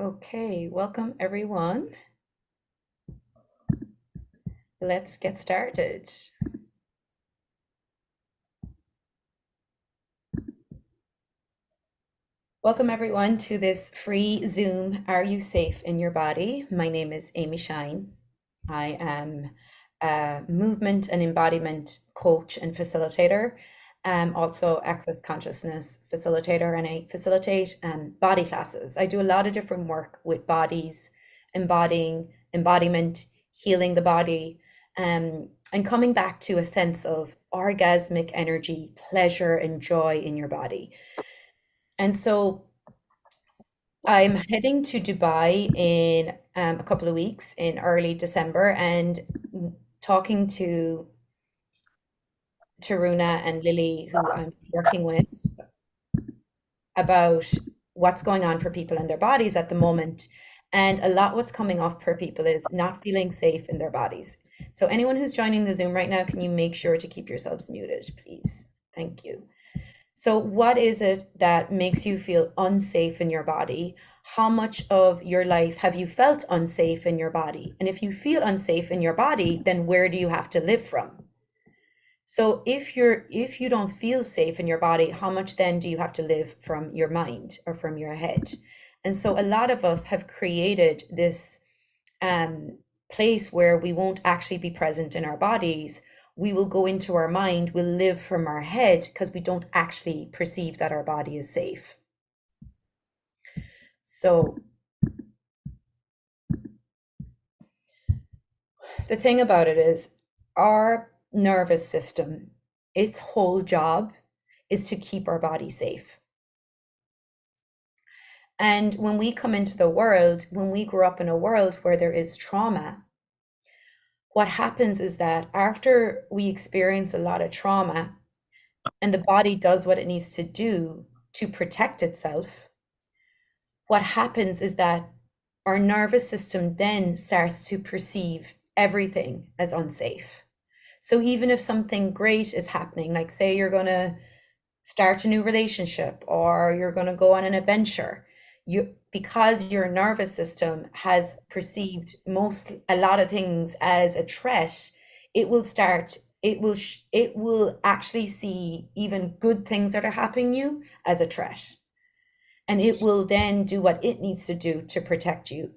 Okay, welcome everyone. Let's get started. Welcome everyone to this free Zoom, Are You Safe in Your Body? My name is Amy Shine. I am a movement and embodiment coach and facilitator, also access consciousness facilitator, and I facilitate body classes. I do a lot of different work with bodies, embodiment, healing the body, and coming back to a sense of orgasmic energy, pleasure, and joy in your body. And so I'm heading to Dubai in a couple of weeks in early December and talking to Taruna and Lily, who I'm working with, about what's going on for people in their bodies at the moment. And a lot what's coming up for people is not feeling safe in their bodies. So anyone who's joining the Zoom right now, can you make sure to keep yourselves muted, please? Thank you. So what is it that makes you feel unsafe in your body? How much of your life have you felt unsafe in your body? And if you feel unsafe in your body, then where do you have to live from? So if you don't feel safe in your body, how much then do you have to live from your mind or from your head? And so a lot of us have created this place where we won't actually be present in our bodies. We will go into our mind, we'll live from our head because we don't actually perceive that our body is safe. So the thing about it is our nervous system, its whole job is to keep our body safe. And when we come into the world, when we grow up in a world where there is trauma, what happens is that after we experience a lot of trauma and the body does what it needs to do to protect itself, what happens is that our nervous system then starts to perceive everything as unsafe. So even if something great is happening, like say you're going to start a new relationship or you're going to go on an adventure, because your nervous system has perceived a lot of things as a threat, it will actually see even good things that are happening you as a threat, and it will then do what it needs to do to protect you.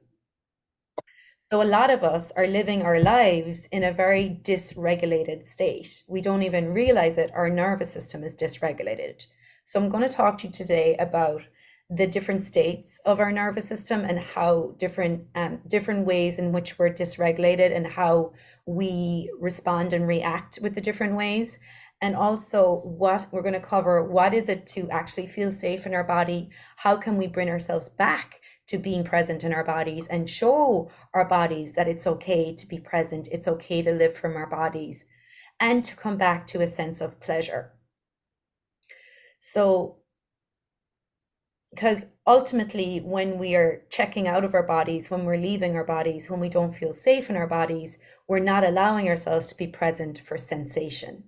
So a lot of us are living our lives in a very dysregulated state. We don't even realize it. Our nervous system is dysregulated. So I'm going to talk to you today about the different states of our nervous system and how different ways in which we're dysregulated and how we respond and react with the different ways. And also what we're going to cover, what is it to actually feel safe in our body? How can we bring ourselves back to being present in our bodies and show our bodies that it's okay to be present, it's okay to live from our bodies, and to come back to a sense of pleasure. So, because ultimately, when we are checking out of our bodies, when we're leaving our bodies, when we don't feel safe in our bodies, we're not allowing ourselves to be present for sensation.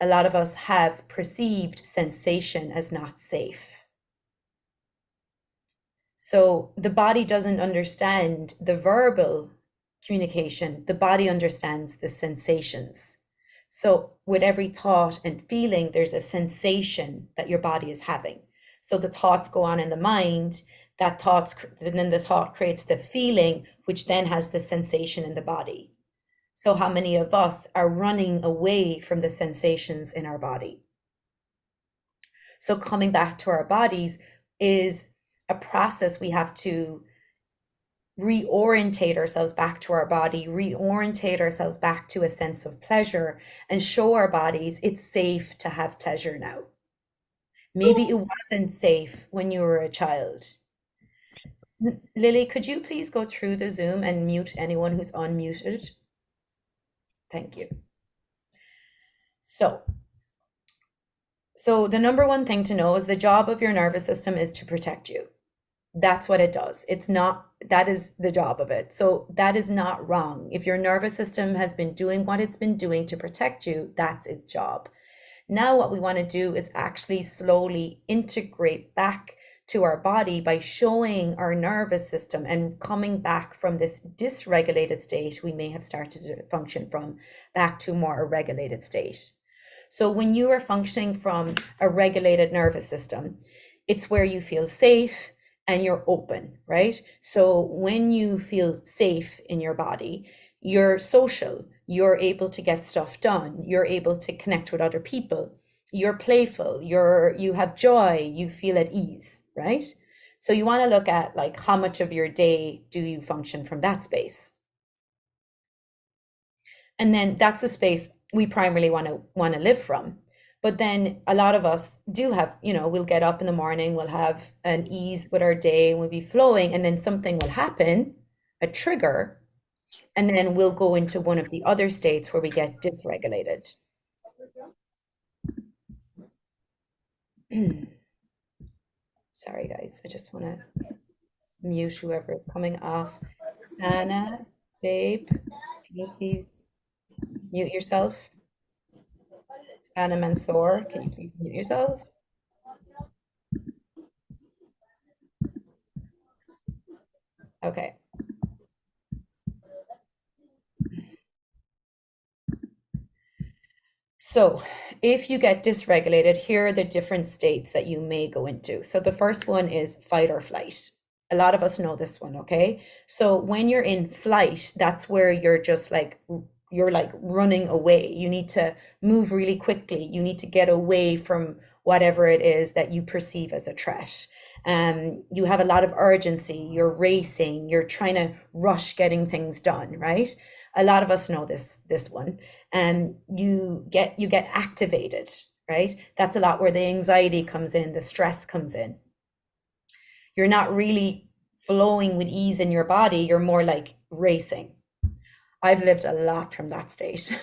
A lot of us have perceived sensation as not safe. So the body doesn't understand the verbal communication, the body understands the sensations. So with every thought and feeling, there's a sensation that your body is having. So the thoughts go on in the mind, then the thought creates the feeling, which then has the sensation in the body. So how many of us are running away from the sensations in our body? So coming back to our bodies is a process. We have to reorientate ourselves back to our body, reorientate ourselves back to a sense of pleasure, and show our bodies it's safe to have pleasure now. Maybe it wasn't safe when you were a child. Lily, could you please go through the Zoom and mute anyone who's unmuted? Thank you. So the number one thing to know is the job of your nervous system is to protect you. That's what it does. That is the job of it. So that is not wrong. If your nervous system has been doing what it's been doing to protect you, that's its job. Now what we want to do is actually slowly integrate back to our body by showing our nervous system and coming back from this dysregulated state we may have started to function from back to more a regulated state. So when you are functioning from a regulated nervous system, it's where you feel safe and you're open, right? So when you feel safe in your body, you're social, you're able to get stuff done, you're able to connect with other people, you're playful, you have joy, you feel at ease, right? So you want to look at like how much of your day do you function from that space? And then that's the space we primarily want to live from. But then a lot of us do have, we'll get up in the morning, we'll have an ease with our day, and we'll be flowing, and then something will happen, a trigger, and then we'll go into one of the other states where we get dysregulated. Sorry, guys, I just want to mute whoever is coming off. Sana, babe, can you please mute yourself? Sana Mansour, can you please mute yourself? Okay. So if you get dysregulated, here are the different states that you may go into. So the first one is fight or flight. A lot of us know this one, okay? So when you're in flight, that's where you're just like, you're like running away. You need to move really quickly. You need to get away from whatever it is that you perceive as a threat. You have a lot of urgency. You're racing. You're trying to rush getting things done, right? A lot of us know this one. And you get activated, right? That's a lot where the anxiety comes in, the stress comes in. You're not really flowing with ease in your body. You're more like racing. I've lived a lot from that state.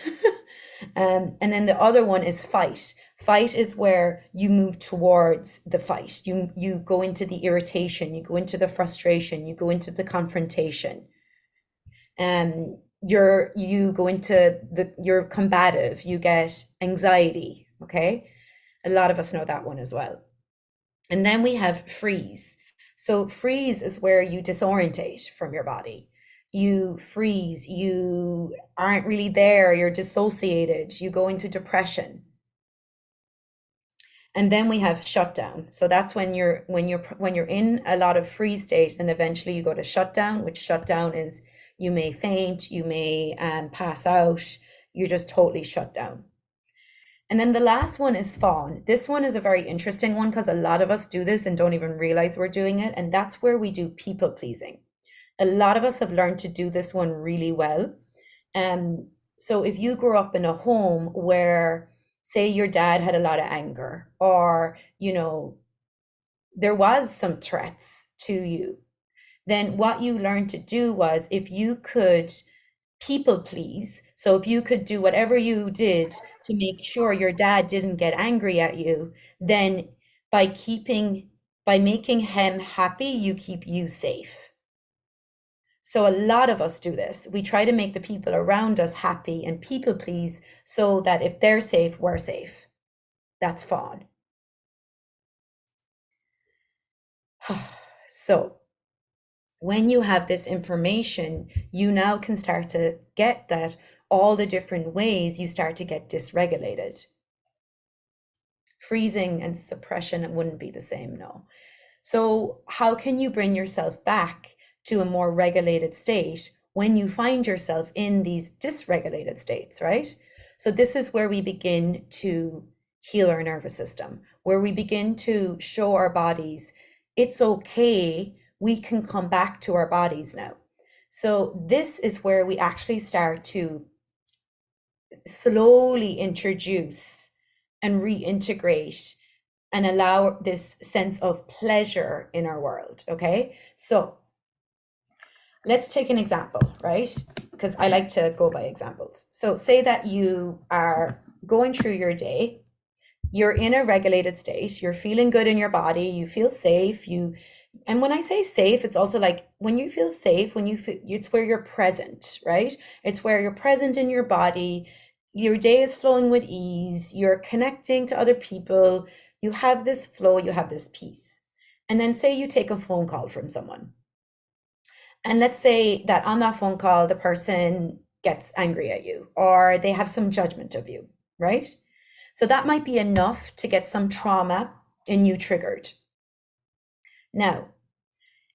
And then the other one is fight. Fight is where you move towards the fight. You go into the irritation, you go into the frustration, you go into the confrontation. You go into you're combative, you get anxiety, okay? A lot of us know that one as well. And then we have freeze. So freeze is where you disorientate from your body. You freeze, you aren't really there, you're dissociated, you go into depression. And then we have shutdown. So that's when you're in a lot of freeze state, and eventually you go to shutdown, which shutdown is you may faint, you may pass out, you're just totally shut down. And then the last one is fawn. This one is a very interesting one because a lot of us do this and don't even realize we're doing it. And that's where we do people pleasing. A lot of us have learned to do this one really well. So if you grew up in a home where, say, your dad had a lot of anger, or, there was some threats to you, then what you learned to do was, if you could people please, so if you could do whatever you did to make sure your dad didn't get angry at you, then by making him happy, you keep you safe. So a lot of us do this. We try to make the people around us happy and people please so that if they're safe, we're safe. That's fawn. So when you have this information, you now can start to get that all the different ways you start to get dysregulated. Freezing and suppression wouldn't be the same, no. So how can you bring yourself back to a more regulated state when you find yourself in these dysregulated states, right? So this is where we begin to heal our nervous system, where we begin to show our bodies, it's okay, we can come back to our bodies now. So this is where we actually start to slowly introduce and reintegrate and allow this sense of pleasure in our world, okay? So let's take an example, right? Because I like to go by examples. So say that you are going through your day, you're in a regulated state, you're feeling good in your body, you feel safe, and when I say safe, it's also like when you feel safe, it's where you're present, right? It's where you're present in your body, your day is flowing with ease, you're connecting to other people, you have this flow, you have this peace. And then say you take a phone call from someone. And let's say that on that phone call, the person gets angry at you or they have some judgment of you, right? So that might be enough to get some trauma in you triggered. Now,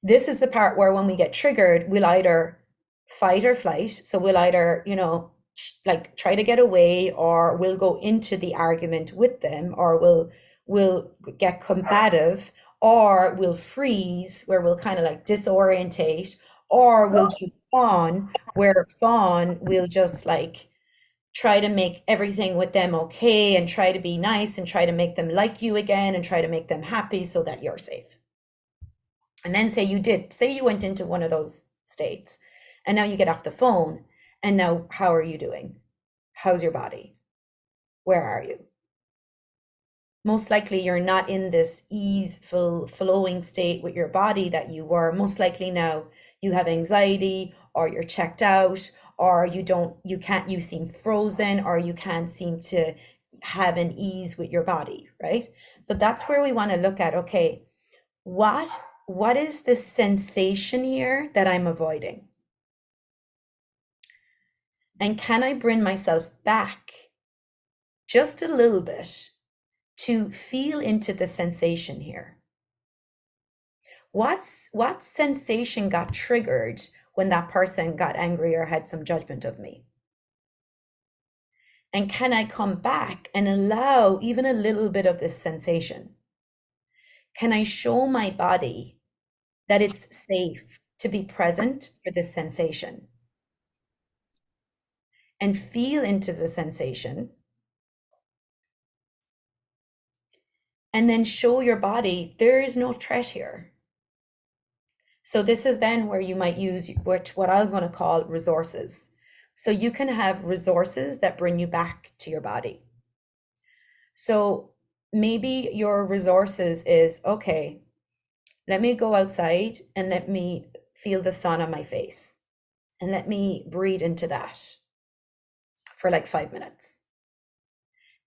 this is the part where when we get triggered, we'll either fight or flight. So we'll either, like try to get away, or we'll go into the argument with them, or we'll get combative, or we'll freeze where we'll kind of like disorientate, or we'll do fawn, where fawn will just like try to make everything with them okay and try to be nice and try to make them like you again and try to make them happy so that you're safe. And then say you went into one of those states and now you get off the phone, and now how are you doing? How's your body? Where are you? Most likely you're not in this easeful flowing state with your body that you were. Most likely now you have anxiety, or you're checked out, or you seem frozen, or you can't seem to have an ease with your body, right? So that's where we want to look at, okay, what is the sensation here that I'm avoiding? And can I bring myself back just a little bit to feel into the sensation here? What sensation got triggered when that person got angry or had some judgment of me? And can I come back and allow even a little bit of this sensation? Can I show my body that it's safe to be present for this sensation? And feel into the sensation. And then show your body there is no threat here. So this is then where you might use what I'm going to call resources. So you can have resources that bring you back to your body. So maybe your resources is, okay, let me go outside and let me feel the sun on my face and let me breathe into that for like 5 minutes.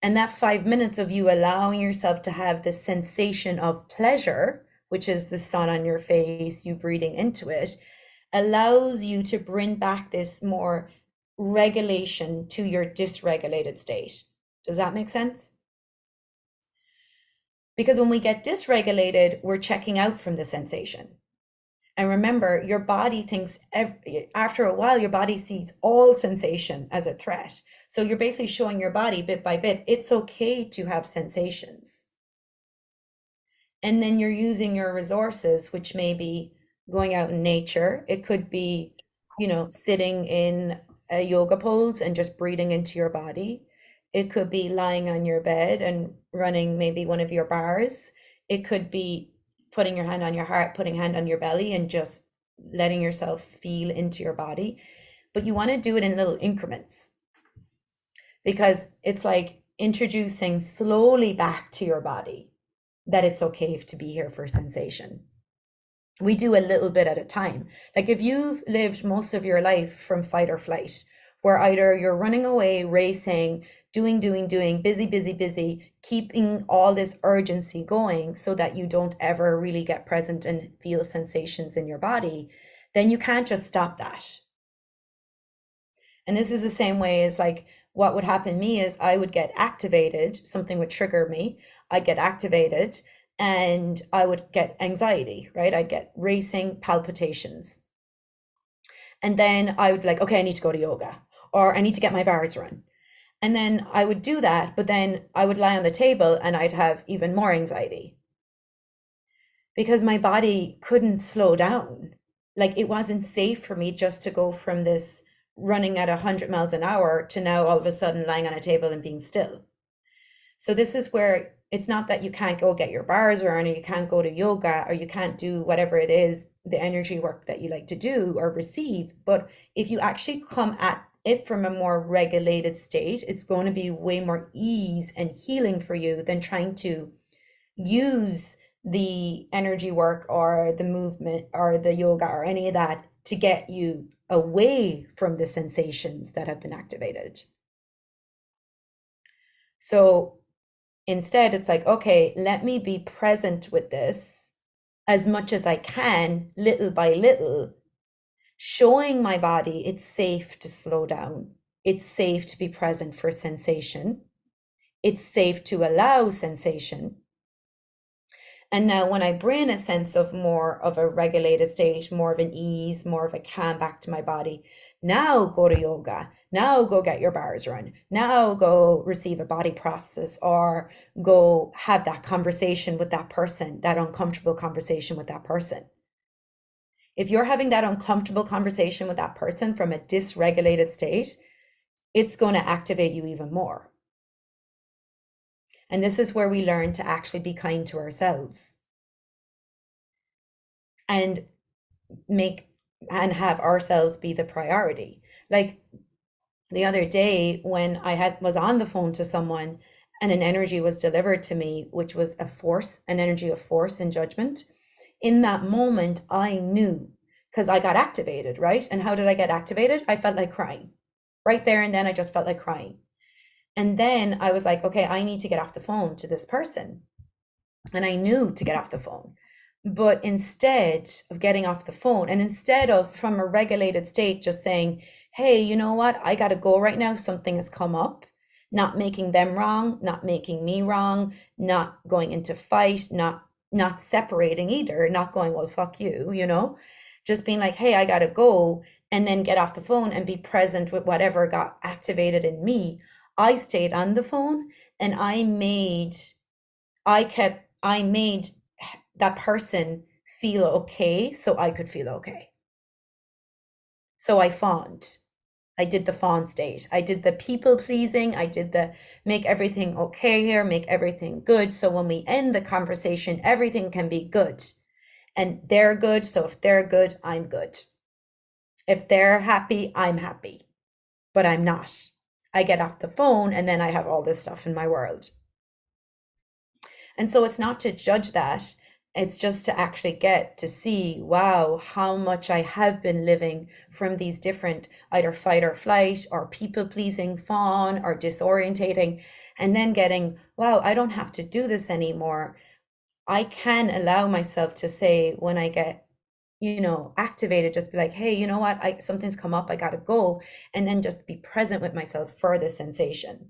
And that 5 minutes of you allowing yourself to have this sensation of pleasure, which is the sun on your face, you breathing into it, allows you to bring back this more regulation to your dysregulated state. Does that make sense? Because when we get dysregulated, we're checking out from the sensation. And remember, your body thinks after a while, your body sees all sensation as a threat. So you're basically showing your body bit by bit, it's okay to have sensations. And then you're using your resources, which may be going out in nature. It could be, sitting in a yoga pose and just breathing into your body. It could be lying on your bed and running maybe one of your bars. It could be putting your hand on your heart, putting hand on your belly, and just letting yourself feel into your body. But you want to do it in little increments, because it's like introducing slowly back to your body that it's okay to be here for sensation. We do a little bit at a time. Like if you've lived most of your life from fight or flight, where either you're running away, racing, doing, busy, busy, busy, keeping all this urgency going so that you don't ever really get present and feel sensations in your body, then you can't just stop that. And this is the same way as like what would happen to me is I would get activated, something would trigger me, I'd get activated and I would get anxiety, right? I'd get racing palpitations. And then I would like, okay, I need to go to yoga, or I need to get my bars run. And then I would do that, but then I would lie on the table and I'd have even more anxiety because my body couldn't slow down. Like it wasn't safe for me just to go from this running at 100 miles an hour to now all of a sudden lying on a table and being still. So this is where it's not that you can't go get your bars run, or you can't go to yoga, or you can't do whatever it is, the energy work that you like to do or receive. But if you actually come at it from a more regulated state, it's going to be way more ease and healing for you than trying to use the energy work or the movement or the yoga or any of that to get you away from the sensations that have been activated. So instead, it's like, okay, let me be present with this as much as I can, little by little, showing my body it's safe to slow down. It's safe to be present for sensation. It's safe to allow sensation. And now when I bring a sense of more of a regulated state, more of an ease, more of a calm back to my body, now go to yoga. Now go get your bars run. Now go receive a body process or go have that conversation with that person, that uncomfortable conversation with that person. If you're having that uncomfortable conversation with that person from a dysregulated state, it's going to activate you even more. And this is where we learn to actually be kind to ourselves and have ourselves be the priority. Like the other day when I was on the phone to someone and an energy was delivered to me, which was an energy of force and judgment. In that moment, I knew, because I got activated, right? And how did I get activated? I felt like crying. Right there and then I just felt like crying. And then I was like, okay, I need to get off the phone to this person. And I knew to get off the phone. But instead of getting off the phone, and instead of from a regulated state, just saying, hey, you know what? I got to go right now. Something has come up. Not making them wrong, not making me wrong, not going into fight, not separating either, not going, well, fuck you, just being like, hey, I got to go, and then get off the phone and be present with whatever got activated in me. I stayed on the phone and I made that person feel okay so I could feel okay. So I fawned. I did the fawn state. I did the people pleasing. I did the make everything okay here, make everything good. So when we end the conversation, everything can be good. And they're good. So if they're good, I'm good. If they're happy, I'm happy. But I'm not. I get off the phone and then I have all this stuff in my world. And so it's not to judge that. It's just to actually get to see, wow, how much I have been living from these different either fight or flight or people pleasing fawn or disorientating, and then getting, wow, I don't have to do this anymore. I can allow myself to say when I get, activated, just be like, hey, you know what? Something's come up, I gotta go. And then just be present with myself for the sensation.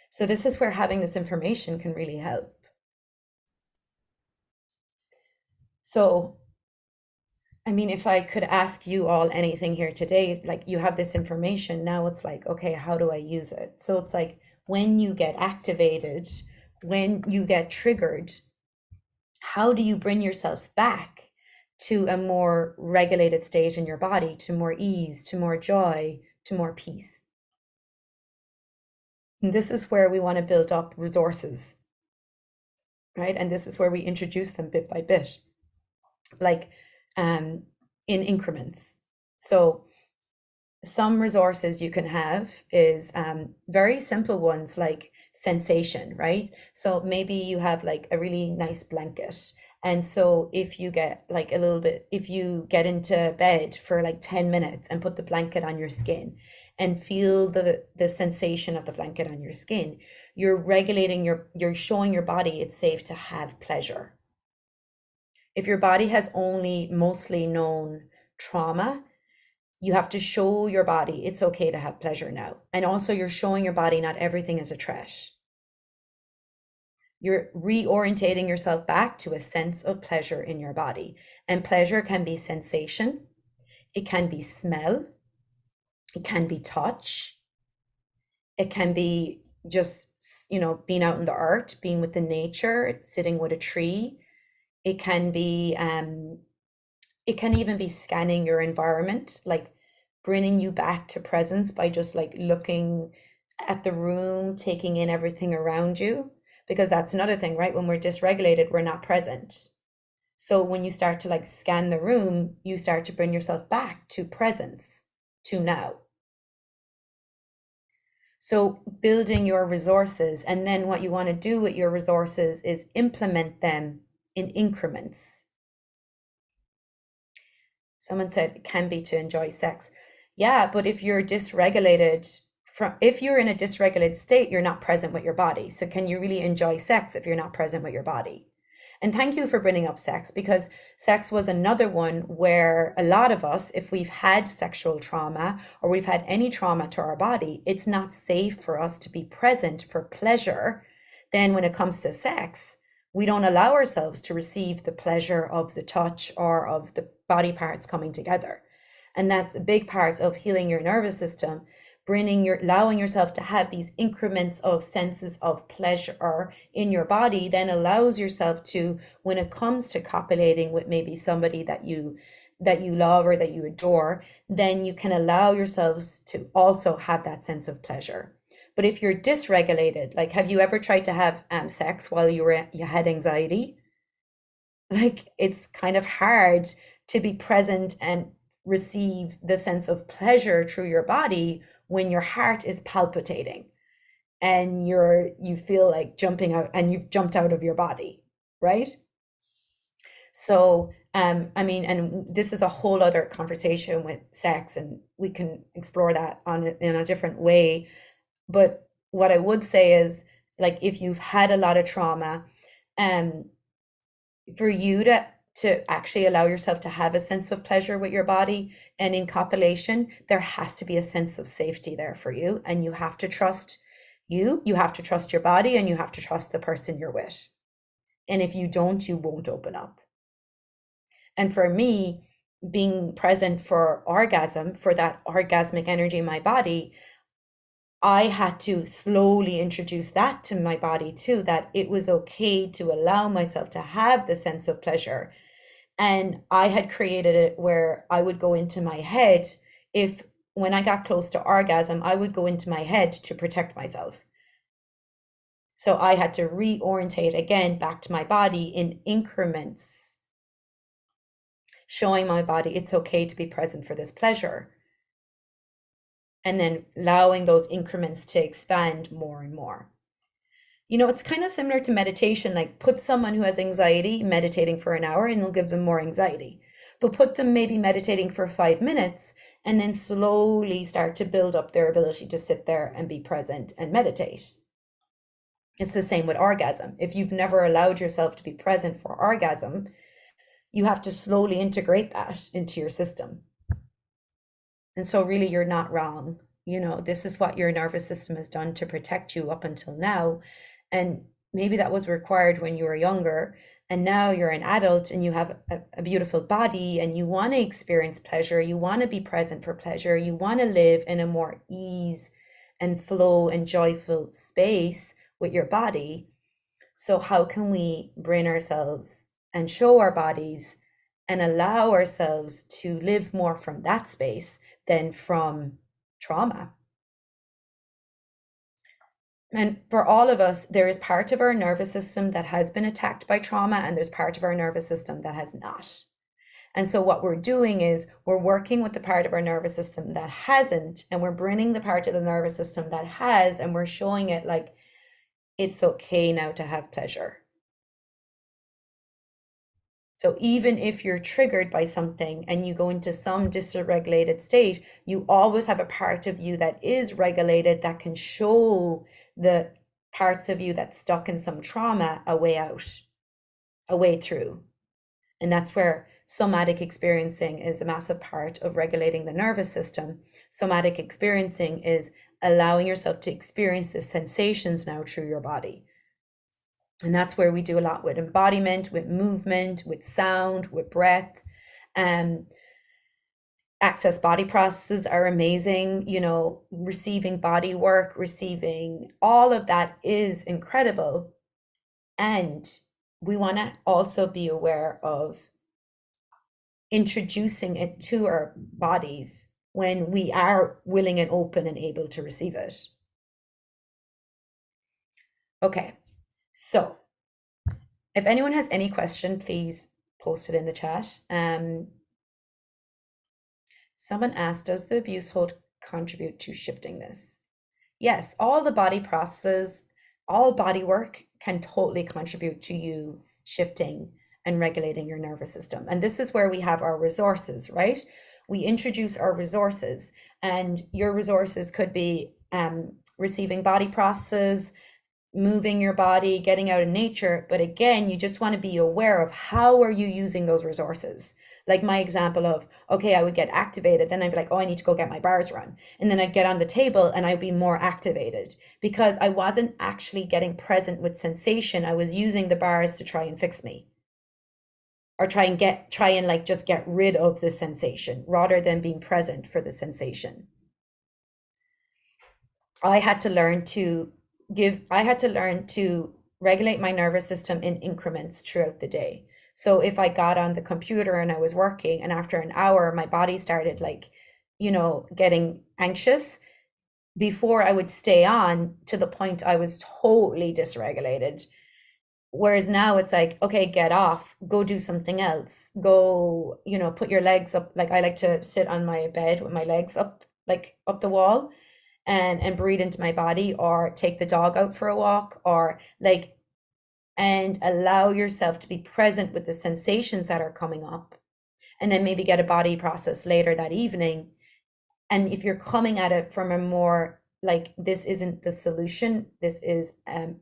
So this is where having this information can really help. So, I mean, if I could ask you all anything here today, like you have this information, now it's like, okay, how do I use it? So it's like when you get activated, when you get triggered, how do you bring yourself back to a more regulated state in your body, to more ease, to more joy, to more peace? And this is where we want to build up resources, right? And this is where we introduce them bit by bit, like in increments. So some resources you can have is very simple ones like sensation, right? So maybe you have like a really nice blanket. And so if you get like if you get into bed for like 10 minutes and put the blanket on your skin and feel the sensation of the blanket on your skin, you're regulating you're showing your body it's safe to have pleasure. If your body has only mostly known trauma, you have to show your body it's okay to have pleasure now. And also you're showing your body not everything is a threat. You're reorientating yourself back to a sense of pleasure in your body. And pleasure can be sensation, it can be smell, it can be touch, it can be just, being out in the art, being with the nature, sitting with a tree. It can be it can even be scanning your environment, like bringing you back to presence by just like looking at the room, taking in everything around you. Because that's another thing, right? When we're dysregulated, we're not present. So when you start to like scan the room, you start to bring yourself back to presence, to now. So building your resources, and then what you want to do with your resources is implement them in increments. Someone said it can be to enjoy sex. Yeah, but if you're dysregulated if you're in a dysregulated state, you're not present with your body. So can you really enjoy sex if you're not present with your body? And thank you for bringing up sex, because sex was another one where a lot of us, if we've had sexual trauma or we've had any trauma to our body, it's not safe for us to be present for pleasure. Then when it comes to sex, we don't allow ourselves to receive the pleasure of the touch or of the body parts coming together. And that's a big part of healing your nervous system, allowing yourself to have these increments of senses of pleasure in your body, then allows yourself to, when it comes to copulating with maybe somebody that you love or that you adore, then you can allow yourselves to also have that sense of pleasure. But if you're dysregulated, like, have you ever tried to have sex while you had anxiety? Like, it's kind of hard to be present and receive the sense of pleasure through your body when your heart is palpitating and you feel like jumping out and you've jumped out of your body, right? So, I mean, and this is a whole other conversation with sex, and we can explore that in a different way. But what I would say is, like, if you've had a lot of trauma, for you to actually allow yourself to have a sense of pleasure with your body and in copulation, there has to be a sense of safety there for you, and you have to trust you have to trust your body, and you have to trust the person you're with. And if you don't, you won't open up. And for me, being present for orgasm, for that orgasmic energy in my body, I had to slowly introduce that to my body too, that it was okay to allow myself to have the sense of pleasure. And I had created it where I would go into my head. When I got close to orgasm, I would go into my head to protect myself. So I had to reorientate again back to my body in increments, showing my body it's okay to be present for this pleasure. And then allowing those increments to expand more and more. You know, it's kind of similar to meditation. Like, put someone who has anxiety meditating for an hour and it'll give them more anxiety. But put them maybe meditating for 5 minutes and then slowly start to build up their ability to sit there and be present and meditate. It's the same with orgasm. If you've never allowed yourself to be present for orgasm, you have to slowly integrate that into your system. And so really, you're not wrong. You know, this is what your nervous system has done to protect you up until now. And maybe that was required when you were younger. And now you're an adult and you have a beautiful body and you want to experience pleasure. You want to be present for pleasure. You want to live in a more ease and flow and joyful space with your body. So how can we bring ourselves and show our bodies and allow ourselves to live more from that space than from trauma? And for all of us, there is part of our nervous system that has been attacked by trauma, and there's part of our nervous system that has not. And so what we're doing is we're working with the part of our nervous system that hasn't, and we're bringing the part of the nervous system that has, and we're showing it like it's okay now to have pleasure. So even if you're triggered by something and you go into some dysregulated state, you always have a part of you that is regulated that can show the parts of you that's stuck in some trauma a way out, a way through. And that's where somatic experiencing is a massive part of regulating the nervous system. Somatic experiencing is allowing yourself to experience the sensations now through your body. And that's where we do a lot with embodiment, with movement, with sound, with breath. Access body processes are amazing. You know, receiving body work, receiving all of that is incredible. And we want to also be aware of introducing it to our bodies when we are willing and open and able to receive it. Okay. So if anyone has any question, please post it in the chat. Someone asked, does the abuse hold contribute to shifting this? Yes, all the body processes, all body work can totally contribute to you shifting and regulating your nervous system. And this is where we have our resources, right? We introduce our resources, and your resources could be receiving body processes, moving your body, getting out in nature. But again, you just want to be aware of how are you using those resources. Like my example of, okay, I would get activated, then I'd be like, oh, I need to go get my bars run. And then I'd get on the table and I'd be more activated because I wasn't actually getting present with sensation. I was using the bars to try and fix me or try and like just get rid of the sensation rather than being present for the sensation. I had to learn to I had to learn to regulate my nervous system in increments throughout the day. So if I got on the computer and I was working and after an hour my body started like, getting anxious, before I would stay on to the point I was totally dysregulated. Whereas now it's like, okay, get off, go do something else, go, put your legs up. Like I like to sit on my bed with my legs up, like up the wall and breathe into my body, or take the dog out for a walk, or like, and allow yourself to be present with the sensations that are coming up. And then maybe get a body process later that evening. And if you're coming at it from a more like, this isn't the solution, this is a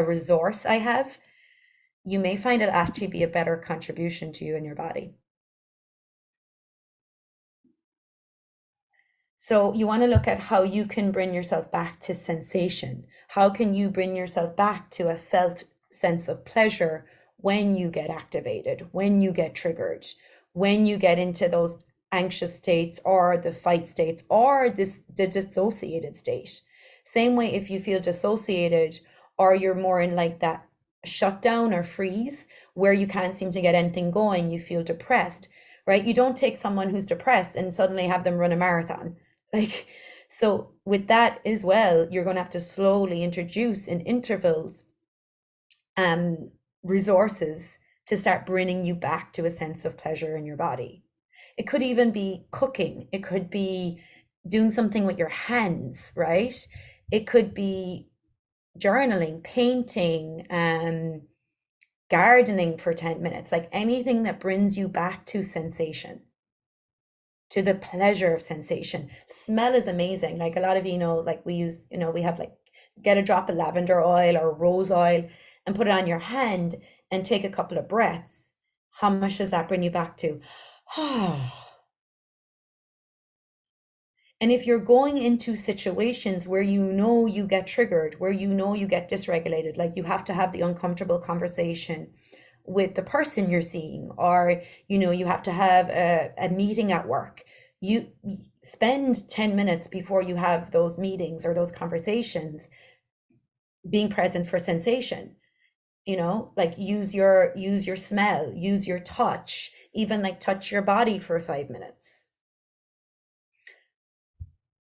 resource I have, you may find it actually be a better contribution to you and your body. So you want to look at how you can bring yourself back to sensation. How can you bring yourself back to a felt sense of pleasure when you get activated, when you get triggered, when you get into those anxious states or the fight states or the dissociated state. Same way if you feel dissociated or you're more in like that shutdown or freeze where you can't seem to get anything going, you feel depressed, right? You don't take someone who's depressed and suddenly have them run a marathon. Like, so with that as well, you're going to have to slowly introduce in intervals resources to start bringing you back to a sense of pleasure in your body. It could even be cooking. It could be doing something with your hands, right? It could be journaling, painting, gardening for 10 minutes, like anything that brings you back to sensation, to the pleasure of sensation. Smell is amazing. Like a lot of like we use, we have like, get a drop of lavender oil or rose oil and put it on your hand and take a couple of breaths. How much does that bring you back to? And if you're going into situations where you get triggered, where you get dysregulated, like you have to have the uncomfortable conversation with the person you're seeing, or you have to have a meeting at work, you spend 10 minutes before you have those meetings or those conversations being present for sensation. Like use your smell, use your touch, even like touch your body for 5 minutes.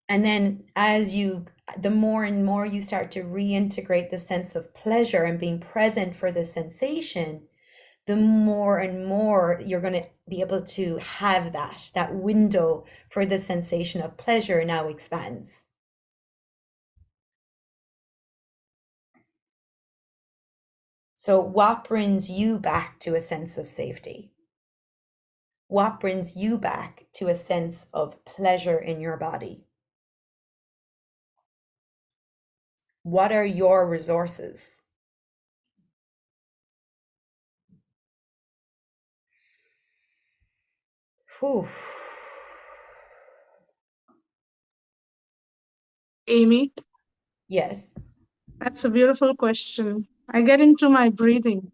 And then the more and more you start to reintegrate the sense of pleasure and being present for the sensation, the more and more you're going to be able to have that window for the sensation of pleasure now expands. So what brings you back to a sense of safety? What brings you back to a sense of pleasure in your body? What are your resources? Whew. Amy, Yes. that's a beautiful question. I get into my breathing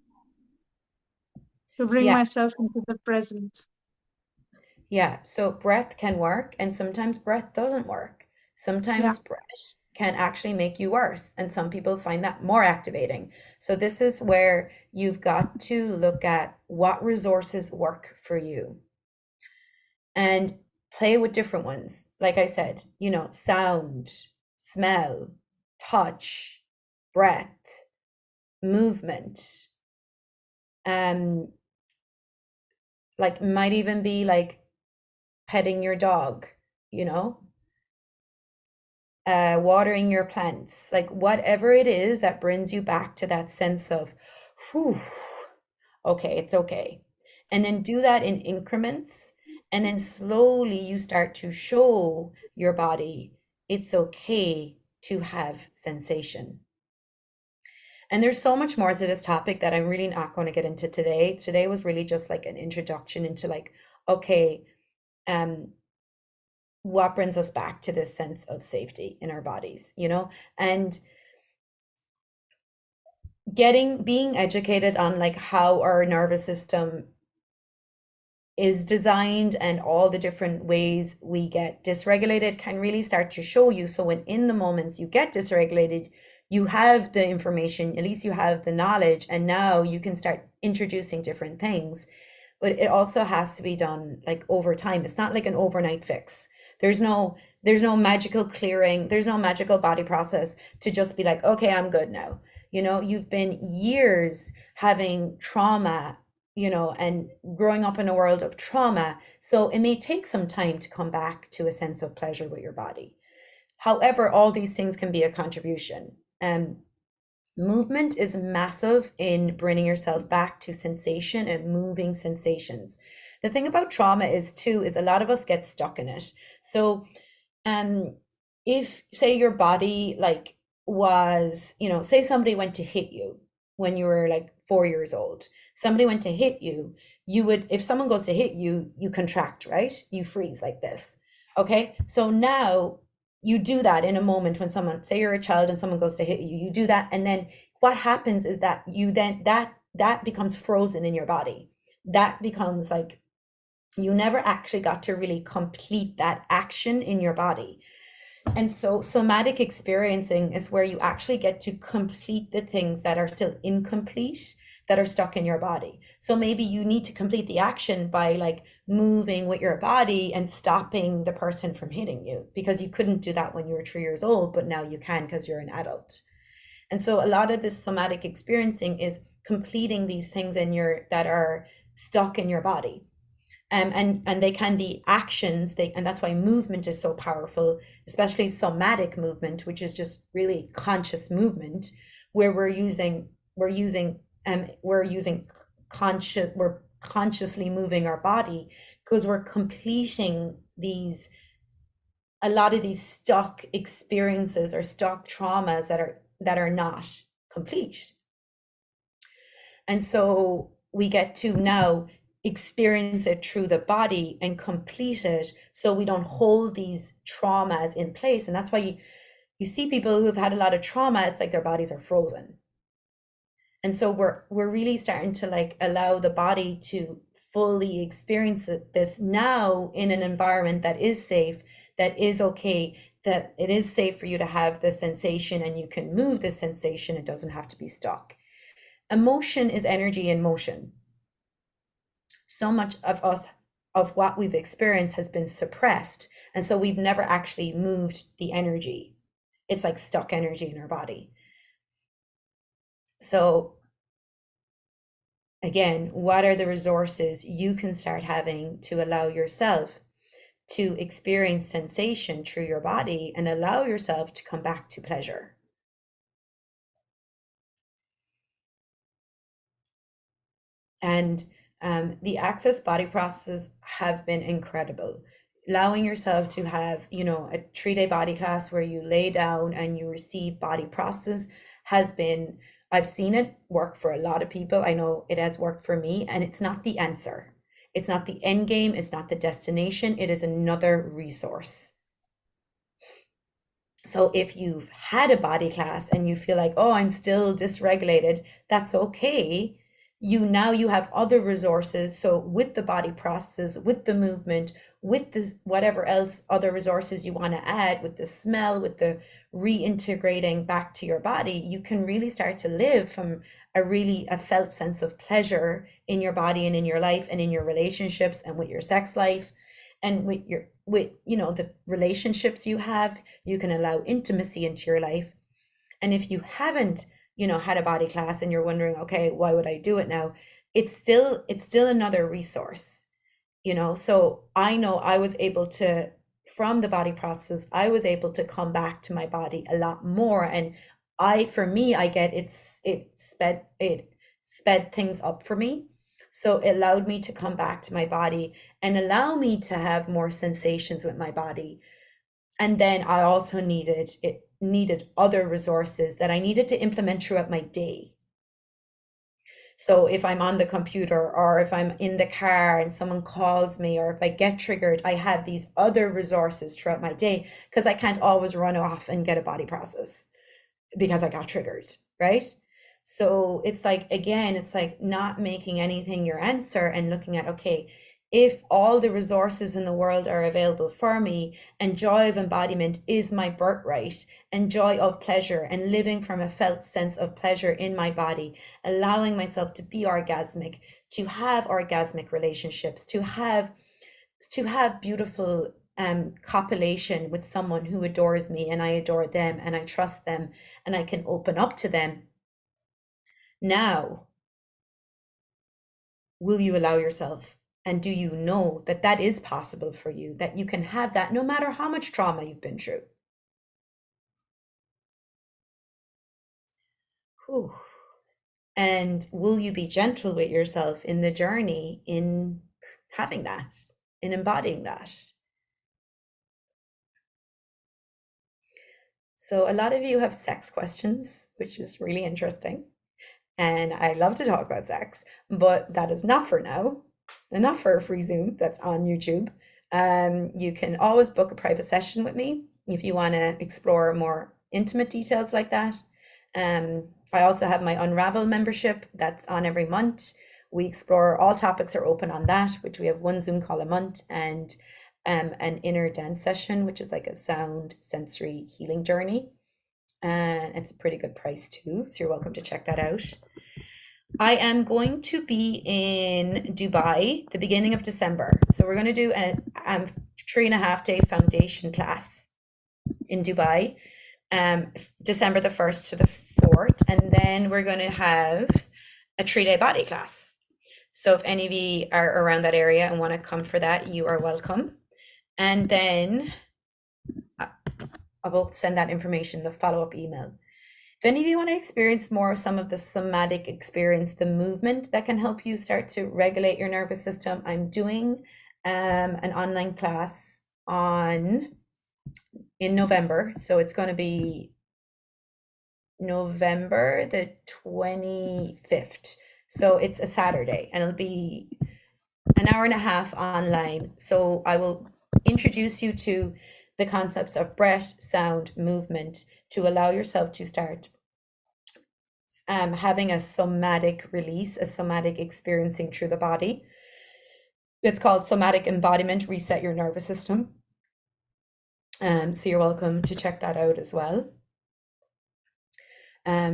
to bring Yeah. myself into the present. Yeah. So breath can work, and sometimes breath doesn't work. Yeah. Sometimes breath can actually make you worse, and some people find that more activating. So this is where you've got to look at what resources work for you and play with different ones. Like I said, sound, smell, touch, breath, movement. Like might even be like petting your dog, you know, watering your plants, like whatever it is that brings you back to that sense of, whew, okay, it's okay. And then do that in increments. And then slowly you start to show your body it's okay to have sensation. And there's so much more to this topic that I'm really not going to get into today. Today was really just like an introduction into like, okay, um, what brings us back to this sense of safety in our bodies, and being educated on like how our nervous system is designed and all the different ways we get dysregulated can really start to show you. So when in the moments you get dysregulated, you have the information, at least you have the knowledge, and now you can start introducing different things. But it also has to be done like over time. It's not like an overnight fix. There's no magical clearing, there's no magical body process to just be like, okay, I'm good now. You've been years having trauma, and growing up in a world of trauma. So it may take some time to come back to a sense of pleasure with your body. However, all these things can be a contribution. Movement is massive in bringing yourself back to sensation and moving sensations. The thing about trauma is too, is a lot of us get stuck in it. So um, if say your body like was, say somebody went to hit you when you were like 4 years old, somebody went to hit you, you would, if someone goes to hit you, you contract, right? You freeze like this. Okay. So now you do that in a moment when someone, say you're a child and someone goes to hit you, you do that. And then what happens is that you then, that becomes frozen in your body. That becomes like, you never actually got to really complete that action in your body. And so somatic experiencing is where you actually get to complete the things that are still incomplete, that are stuck in your body. So maybe you need to complete the action by like moving with your body and stopping the person from hitting you, because you couldn't do that when you were 3 years old, but now you can because you're an adult. And so a lot of this somatic experiencing is completing these things that are stuck in your body. And they can be actions, and that's why movement is so powerful, especially somatic movement, which is just really conscious movement, where we're consciously moving our body, because we're completing a lot of these stuck experiences or stuck traumas that are not complete. And so we get to now experience it through the body and complete it, so we don't hold these traumas in place. And that's why you see people who have had a lot of trauma, it's like their bodies are frozen. And so we're really starting to like allow the body to fully experience this now in an environment that is safe, that is okay, that it is safe for you to have the sensation and you can move the sensation. It doesn't have to be stuck. Emotion is energy in motion. So much of what we've experienced has been suppressed, and so we've never actually moved the energy. It's like stuck energy in our body. So again, what are the resources you can start having to allow yourself to experience sensation through your body and allow yourself to come back to pleasure? And the access body processes have been incredible. Allowing yourself to have, a 3-day body class where you lay down and you receive body process has been, I've seen it work for a lot of people. I know it has worked for me, and it's not the answer. It's not the end game. It's not the destination. It is another resource. So if you've had a body class and you feel like, oh, I'm still dysregulated, that's okay. You have other resources. So with the body processes, with the movement, with the whatever else other resources you want to add, with the smell, with the reintegrating back to your body, you can really start to live from a felt sense of pleasure in your body and in your life and in your relationships and with your sex life and with the relationships you have. You can allow intimacy into your life. And if you haven't had a body class and you're wondering, okay, why would I do it now, it's still another resource. So I know I was able to, from the body process, I was able to come back to my body a lot more. And for me, I get it sped things up for me. So it allowed me to come back to my body and allow me to have more sensations with my body. And then I also needed other resources that I needed to implement throughout my day. So if I'm on the computer or if I'm in the car and someone calls me or if I get triggered, I have these other resources throughout my day because I can't always run off and get a body process because I got triggered, right? So it's like, again, it's like not making anything your answer and looking at, okay, if all the resources in the world are available for me and joy of embodiment is my birthright and joy of pleasure and living from a felt sense of pleasure in my body, allowing myself to be orgasmic, to have orgasmic relationships, to have beautiful copulation with someone who adores me and I adore them and I trust them and I can open up to them. Now, will you allow yourself? And do you know that that is possible for you, that you can have that no matter how much trauma you've been through? Whew. And will you be gentle with yourself in the journey in having that, in embodying that? So, a lot of you have sex questions, which is really interesting. And I love to talk about sex, but that is not for now. Enough for a free Zoom that's on YouTube. You can always book a private session with me if you want to explore more intimate details like that. I also have my Unravel membership that's on every month. We explore all topics are open on that, which we have one Zoom call a month and an InnerDance session, which is like a sound sensory healing journey. And it's a pretty good price too, so you're welcome to check that out. I am going to be in Dubai the beginning of December. So we're going to do a 3.5 day foundation class in Dubai, December the 1st to the 4th. And then we're going to have a 3-day body class. So if any of you are around that area and want to come for that, you are welcome. And then I will send that information, the follow-up email. If any of you want to experience more of some of the somatic experience, the movement that can help you start to regulate your nervous system, I'm doing an online class in November. So it's going to be November the 25th. So it's a Saturday and it'll be an hour and a half online. So I will introduce you to the concepts of breath, sound, movement to allow yourself to start having a somatic release, a somatic experiencing through the body. It's called Somatic Embodiment, Reset Your Nervous System. So you're welcome to check that out as well.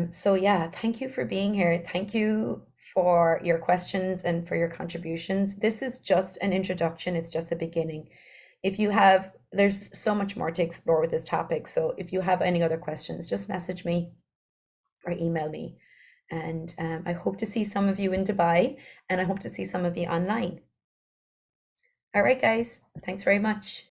So yeah, thank you for being here. Thank you for your questions and for your contributions. This is just an introduction. It's just a beginning. There's so much more to explore with this topic. So if you have any other questions, just message me or email me. And I hope to see some of you in Dubai and I hope to see some of you online. All right, guys, thanks very much.